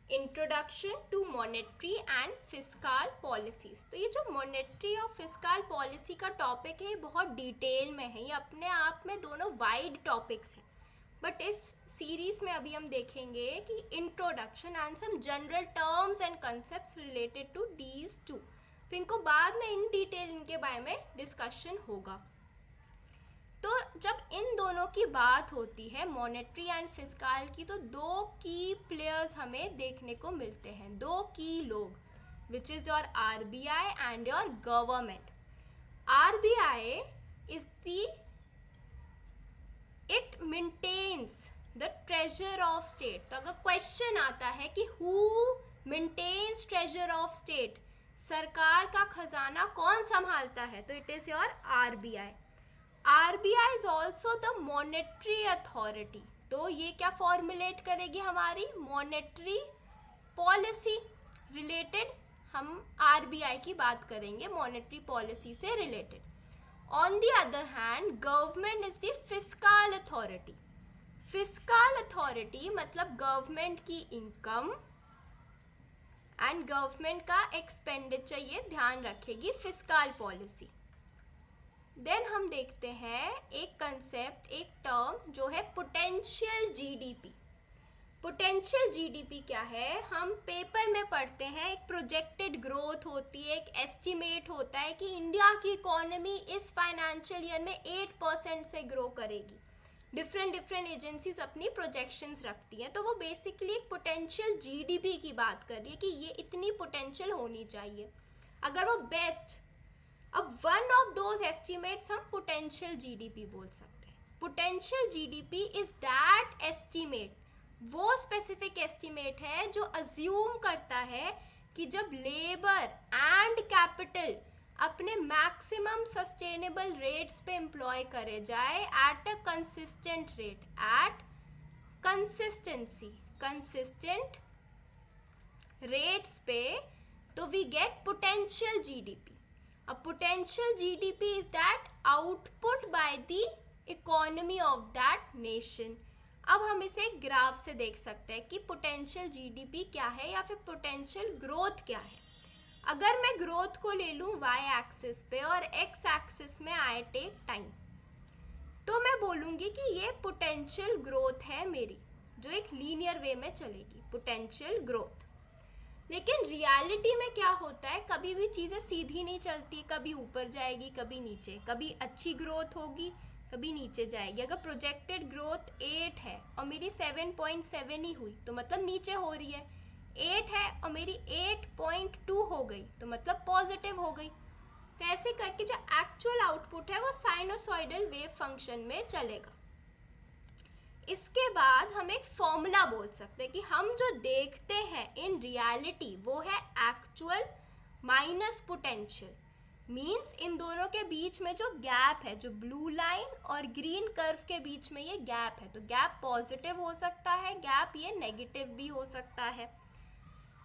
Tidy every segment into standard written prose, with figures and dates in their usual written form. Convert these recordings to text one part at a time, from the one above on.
Introduction to monetary and fiscal policies. तो ये जो मॉनेटरी और फिस्कल पॉलिसी का टॉपिक है ये बहुत डिटेल में है, ये अपने आप में दोनों वाइड टॉपिक्स हैं। बट इस सीरीज में अभी हम देखेंगे कि introduction and some general terms and concepts related to these two. फिर इनको बाद में इन डिटेल इनके बारे में डिस्कशन होगा। तो जब इन दोनों की बात होती है मॉनेटरी एंड फिस्कल की, तो दो की प्लेयर्स हमें देखने को मिलते हैं, दो की लोग, which is your RBI and your government. RBI is the it maintains the treasure of state. तो अगर क्वेश्चन आता है कि who maintains treasure of state, सरकार का खजाना कौन संभालता है, तो it is your RBI. RBI is also the monetary authority। तो ये क्या फॉर्मुलेट करेगी, हमारी मॉनेटरी पॉलिसी रिलेटेड हम RBI की बात करेंगे, मॉनेटरी पॉलिसी से related. On the other hand government is the fiscal authority. Fiscal authority मतलब गवर्नमेंट की इनकम एंड गवर्नमेंट का एक्सपेंडिचर ये ध्यान रखेगी फिस्कल पॉलिसी। देन हम देखते हैं एक कंसेप्ट, एक टर्म जो है पोटेंशियल जीडीपी। पोटेंशियल जीडीपी क्या है, हम पेपर में पढ़ते हैं, एक प्रोजेक्टेड ग्रोथ होती है, एक एस्टिमेट होता है कि इंडिया की इकोनॉमी इस फाइनेंशियल ईयर में 8% से ग्रो करेगी। डिफरेंट एजेंसीज अपनी प्रोजेक्शंस रखती हैं, तो वो बेसिकली एक पोटेंशियल जीडीपी की बात कर रही है कि ये इतनी पोटेंशियल होनी चाहिए। अगर वो बेस्ट, अब वन ऑफ दोज एस्टिमेट्स हम पोटेंशियल जीडीपी बोल सकते हैं। Potential GDP is that estimate, वो स्पेसिफिक एस्टिमेट है जो अज्यूम करता है कि जब लेबर एंड कैपिटल अपने मैक्सिमम सस्टेनेबल रेट्स पे एम्प्लॉय करे जाए at a consistent rate, at consistent rates पे, तो we get potential GDP. A potential GDP is that output by the economy of that nation। अब हम इसे ग्राफ से देख सकते हैं कि पोटेंशियल जीडीपी क्या है या फिर पोटेंशियल ग्रोथ क्या है। अगर मैं ग्रोथ को ले लूँ वाई एक्सिस पे और एक्स एक्सिस में आई टेक टाइम, तो मैं बोलूँगी कि ये पोटेंशियल ग्रोथ है मेरी, जो एक लीनियर वे में चलेगी, पोटेंशियल ग्रोथ। लेकिन रियलिटी में क्या होता है, कभी भी चीज़ें सीधी नहीं चलती, कभी ऊपर जाएगी कभी नीचे, कभी अच्छी ग्रोथ होगी कभी नीचे जाएगी। अगर प्रोजेक्टेड ग्रोथ 8 है और मेरी 7.7 ही हुई तो मतलब नीचे हो रही है, 8 है और मेरी 8.2 हो गई तो मतलब पॉजिटिव हो गई। तो ऐसे करके जो एक्चुअल आउटपुट है वो साइनोसॉइडल वेव फंक्शन में चलेगा। इसके बाद हम एक फॉर्मूला बोल सकते हैं कि हम जो देखते हैं इन रियलिटी वो है actual minus potential. Means in दोनों के बीच में जो गैप है, जो ब्लू लाइन और ग्रीन कर्व के बीच में ये गैप है, तो गैप पॉजिटिव हो सकता है, गैप ये नेगेटिव भी हो सकता है।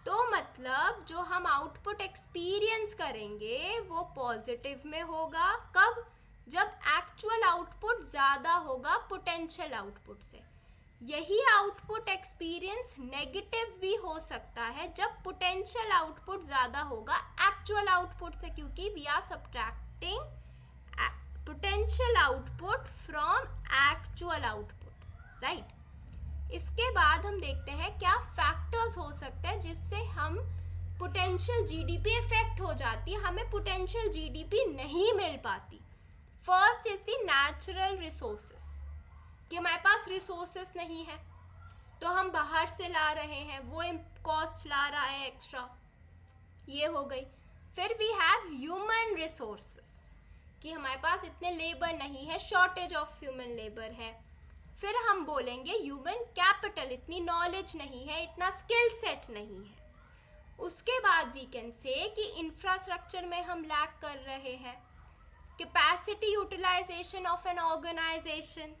तो मतलब जो हम आउटपुट एक्सपीरियंस करेंगे वो पॉजिटिव में होगा, कब, जब एक्चुअल आउटपुट ज़्यादा होगा पोटेंशियल आउटपुट से। यही आउटपुट एक्सपीरियंस नेगेटिव भी हो सकता है जब पोटेंशियल आउटपुट ज़्यादा होगा एक्चुअल आउटपुट से, क्योंकि we are subtracting potential output from actual output, right. इसके बाद हम देखते हैं क्या फैक्टर्स हो सकते हैं जिससे हम पोटेंशियल जीडीपी इफेक्ट हो जाती है, हमें पोटेंशियल जीडीपी नहीं मिल पाती। First is the natural resources, कि हमारे पास रिसोर्सेस नहीं है तो हम बाहर से ला रहे हैं, वो कॉस्ट ला रहा है एक्स्ट्रा, ये हो गई। फिर वी हैव ह्यूमन रिसोर्सेस, कि हमारे पास इतने लेबर नहीं है, शॉर्टेज ऑफ ह्यूमन लेबर है। फिर हम बोलेंगे ह्यूमन कैपिटल, इतनी नॉलेज नहीं है, इतना स्किल सेट नहीं है। उसके बाद वी कैन से कि इंफ्रास्ट्रक्चर में हम लैक कर रहे हैं, capacity utilisation of an organisation,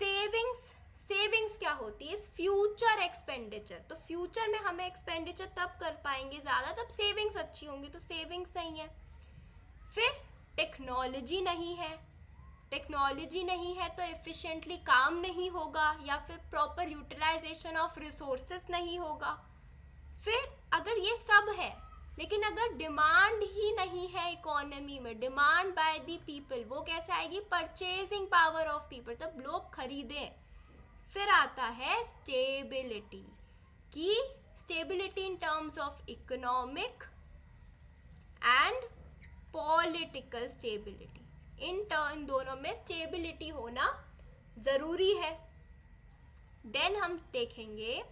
savings क्या होती है, फ्यूचर एक्सपेंडिचर। तो फ्यूचर में हमें एक्सपेंडिचर तब कर पाएंगे ज़्यादा जब सेविंग्स अच्छी होंगी, तो सेविंग्स नहीं है। फिर टेक्नोलॉजी नहीं है तो एफिशिएंटली काम नहीं होगा, या फिर प्रॉपर यूटिलाइजेशन ऑफ रिसोर्सेस नहीं होगा। फिर अगर ये सब है, लेकिन अगर डिमांड ही नहीं है इकोनॉमी में, डिमांड बाय द पीपल, वो कैसे आएगी? परचेजिंग पावर ऑफ पीपल, तब लोग खरीदें। फिर आता है स्टेबिलिटी, की stability in terms of economic and political stability, इन दोनों में स्टेबिलिटी होना जरूरी है। देन हम देखेंगे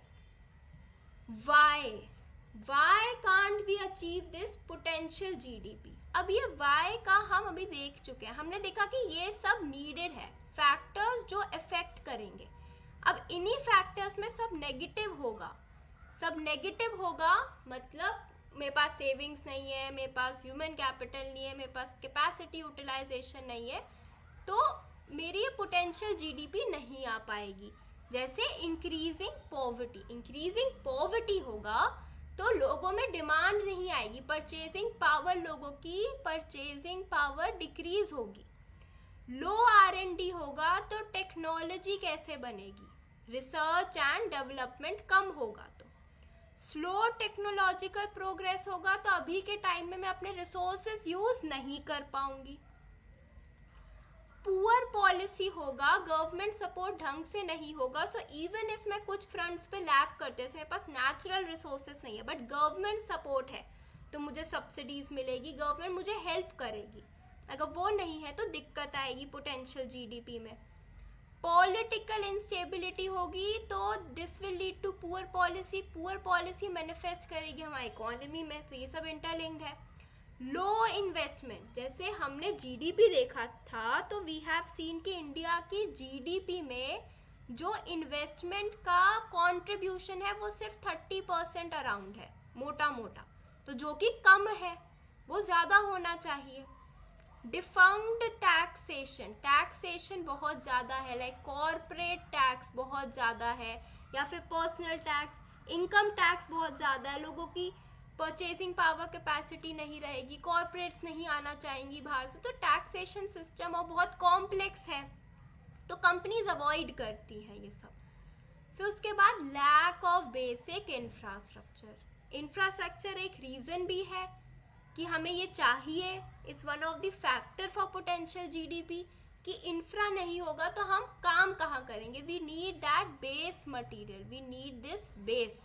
why can't we achieve this potential GDP। अब ये why का हम अभी देख चुके हैं, हमने देखा कि ये सब नीडेड है, फैक्टर्स जो इफेक्ट करेंगे। अब इन्हीं फैक्टर्स में सब नेगेटिव होगा, मतलब मेरे पास सेविंग्स नहीं है, मेरे पास ह्यूमन कैपिटल नहीं है, मेरे पास कैपेसिटी यूटिलाइजेशन नहीं है, तो मेरी ये पोटेंशियल जीडीपी नहीं आ पाएगी। जैसे इंक्रीजिंग पॉवर्टी होगा तो लोगों में डिमांड नहीं आएगी, परचेजिंग पावर, लोगों की परचेजिंग पावर डिक्रीज होगी। लो R&D होगा तो टेक्नोलॉजी कैसे बनेगी, रिसर्च एंड डेवलपमेंट कम होगा। तो स्लो टेक्नोलॉजिकल प्रोग्रेस होगा तो अभी के टाइम में मैं अपने रिसोर्सेस यूज नहीं कर पाऊंगी। पुअर पॉलिसी होगा, गवर्नमेंट सपोर्ट ढंग से नहीं होगा, सो इवन इफ मैं कुछ फ्रंट्स पे लैक करते हैं, मेरे पास नेचुरल रिसोर्सेस नहीं है बट गवर्नमेंट सपोर्ट है, तो मुझे सब्सिडीज मिलेगी, गवर्नमेंट मुझे हेल्प करेगी। अगर वो नहीं है तो दिक्कत आएगी पोटेंशियल जीडीपी में। पॉलिटिकल इंस्टेबिलिटी होगी तो this will lead to poor policy manifest करेगी हमारी इकोनॉमी में, तो ये सब इंटरलिंक्ड है। लो इन्वेस्टमेंट, जैसे हमने जीडीपी देखा था तो वी हैव सीन कि इंडिया की जीडीपी में जो इन्वेस्टमेंट का कंट्रीब्यूशन है वो सिर्फ 30% अराउंड है, मोटा, तो जो कि कम है, वो ज़्यादा होना चाहिए। डिफर्म्ड टैक्सेशन बहुत ज़्यादा है, लाइक कॉर्पोरेट टैक्स बहुत ज़्यादा है, या फिर पर्सनल टैक्स, इनकम टैक्स बहुत ज़्यादा है, लोगों की परचेजिंग पावर कैपेसिटी नहीं रहेगी, कॉर्पोरेट्स नहीं आना चाहेंगी बाहर से, तो टैक्सेशन सिस्टम और बहुत कॉम्प्लेक्स है, तो कंपनीज अवॉइड करती हैं ये सब। फिर उसके बाद लैक ऑफ बेसिक इंफ्रास्ट्रक्चर एक रीज़न भी है कि हमें ये चाहिए, is one of the factor for potential GDP, कि इंफ्रा नहीं होगा तो हम काम कहाँ करेंगे। We need that base material, we need this base.